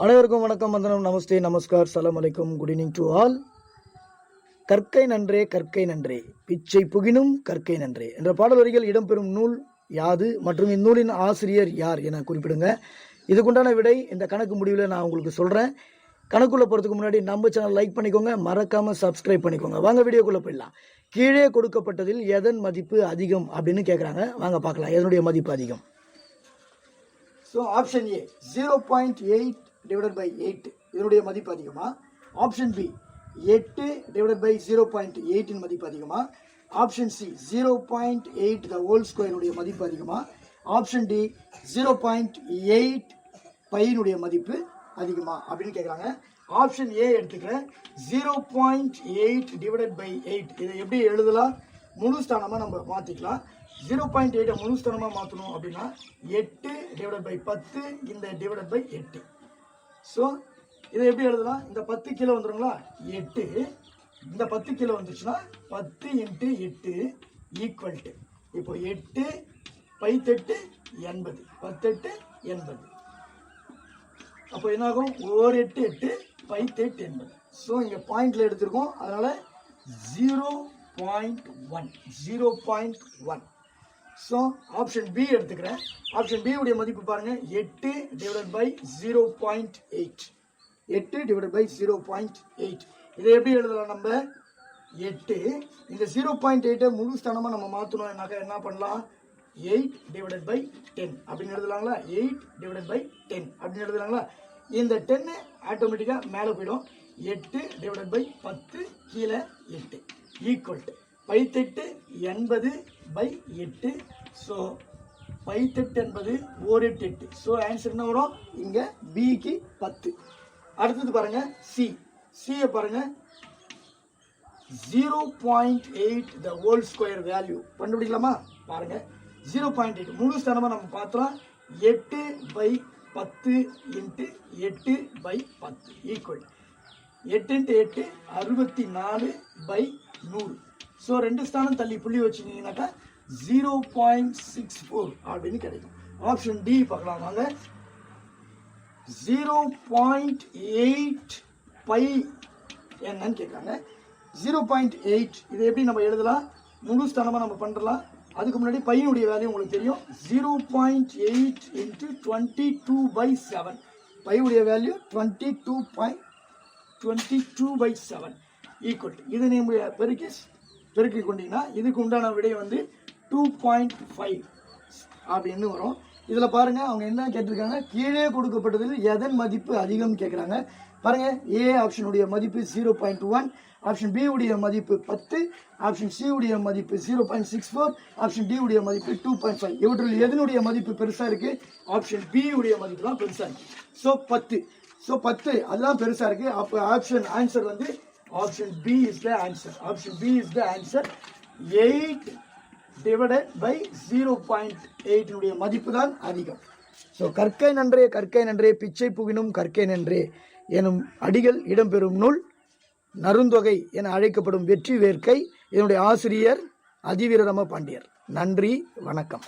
அனைவருக்கும் வணக்கம், வந்தனம், நமஸ்தே, நமஸ்கார், சலாம் அலைக்கும், குட் ஈவினிங் டு ஆல். கற்கை நன்றே கற்கை நன்றே பிச்சை புகினும் கற்கை நன்றே என்ற பாடல் வரிகள் இடம்பெறும் நூல் யாது மற்றும் இந்நூலின் ஆசிரியர் யார் என குறிப்பிடுங்க. இதுக்குண்டான விடை இந்த கணக்கு முடிவில் நான் உங்களுக்கு சொல்கிறேன். கணக்குள்ளே போகிறதுக்கு முன்னாடி நம்ம சேனல் லைக் பண்ணிக்கோங்க, மறக்காமல் சப்ஸ்கிரைப் பண்ணிக்கோங்க. வாங்க வீடியோக்குள்ளே போயிடலாம். கீழே கொடுக்கப்பட்டதில் எதன் மதிப்பு அதிகம் அப்படின்னு கேட்குறாங்க. வாங்க பார்க்கலாம் எதனுடைய மதிப்பு அதிகம். So option A 0.8 divided by 8 இதனுடைய மதிப்பு அதிகமா? ஆப்ஷன் பி 8 divided by 0.8 இன் மதிப்பு அதிகமா? Option C 0.8 the whole square உடைய மதிப்பு அதிகமா? ஆப்ஷன் டி 0.8 பையினுடைய மதிப்பு அதிகமா அப்படின்னு கேட்குறாங்க. ஆப்ஷன் ஏ எடுத்துக்கிறேன். 0.8 divided by 8 இதை எப்படி எழுதலாம்? முழு ஸ்தானமாக நம்ம மாற்றிக்கலாம். 0.8 முழு ஸ்தானமாக மாற்றணும் அப்படின்னா 8 divided by 10 இந்த divided by 8. ஸோ இதை எப்படி எழுதலாம்? இந்த 10 கீழே வந்துடுங்களா? 8 இந்த 10 கீழே வந்துச்சுன்னா 10 × 8 ஈக்குவல் டு இப்போ 8 பைத்தெட்டு 80, 10 80. அப்போ என்னாகும்? 1 8 8 பைத்தெட்டு 80. ஸோ இங்கே பாயிண்டில் எடுத்துருக்கோம், அதனால் 0.1. ஸோ ஆப்ஷன் பி எடுத்துக்கிறேன். ஆப்ஷன் பி உடைய மதிப்பு பாருங்க, 8 divided by 0.8. 8 divided by 0.8 இதை எப்படி எழுதலாம்? நம்ம 8 இந்த 0.8 முழு ஸ்தானமாக நம்ம மாற்றணும்னாக்க என்ன பண்ணலாம்? 8 divided by 10 அப்படின்னு எழுதலாங்களா? 8 divided by 10 அப்படின்னு எழுதலாங்களா? இந்த 10 ஆட்டோமேட்டிக்காக மேலே போயிடும். 8 divided by 10 கீழே 8 ஈக்குவல் டு பைத்தெட்டு 80 by 8. ஸோ பைத்தெட்டு என்பது 1 8 8. ஸோ ஆன்சர் என்ன வரும்? இங்கே பிக்கு 10. அடுத்தது பாருங்க சியை பாருங்க, 0.8 the whole square வேல்யூ கண்டுபிடிக்கலாமா? பாருங்க 0.8 முழு ஸ்தானமாக நம்ம பார்த்தோம். 8 by 10 × 8 by 10 equal 8 × 8 64 by 100. So 2 ஸ்தானம் தள்ளி புள்ளி வச்சுக்கிங்கனாக்கா 0.64 அப்படின்னு கிடைக்கும். ஆப்ஷன் டி பார்க்கலாம் வாங்க. 0.8 பை என்னன்னு கேட்குறாங்க. 0.8 இதை எப்படி நம்ம எழுதலாம்? முழு ஸ்தானமாக நம்ம பண்ணுறலாம். அதுக்கு முன்னாடி பையனுடைய வேல்யூ உங்களுக்கு தெரியும். 0.8 × 22/7 பையுடைய வேல்யூ 22/7 ஈக்குவல். இதை நீங்கள் பெருக்கி கொண்டீங்கன்னா இதுக்கு உண்டான விடை வந்து 2.5 அப்படின்னு வரும். இதில் பாருங்கள் அவங்க என்ன கேட்டிருக்காங்க, கீழே கொடுக்கப்பட்டதில் எதன் மதிப்பு அதிகம் கேட்குறாங்க. பாருங்கள், ஏ ஆப்ஷனுடைய மதிப்பு 0.1, ஆப்ஷன் பி உடைய மதிப்பு 10, ஆப்ஷன் சி உடைய மதிப்பு 0.64, ஆப்ஷன் டி உடைய மதிப்பு 2.5. இவற்றில் எதனுடைய மதிப்பு பெருசாக இருக்குது? ஆப்ஷன் பி உடைய மதிப்பு தான் பெருசாக இருக்குது. ஸோ 10 அதுதான் பெருசாக இருக்குது. அப்போ ஆன்சர் வந்து option B is the answer. Option B is the answer. 8 divided by 0.8 உடைய மதிப்பு தான் அதிகம். ஸோ கற்கை நன்றே பிச்சை புகினும் கற்கை நன்றே எனும் அடிகள் இடம்பெறும் நூல் நருந்தொகை என அழைக்கப்படும் வெற்றி வேர்க்கை. இதனுடைய ஆசிரியர் அதிவீரராம பாண்டியர். நன்றி, வணக்கம்.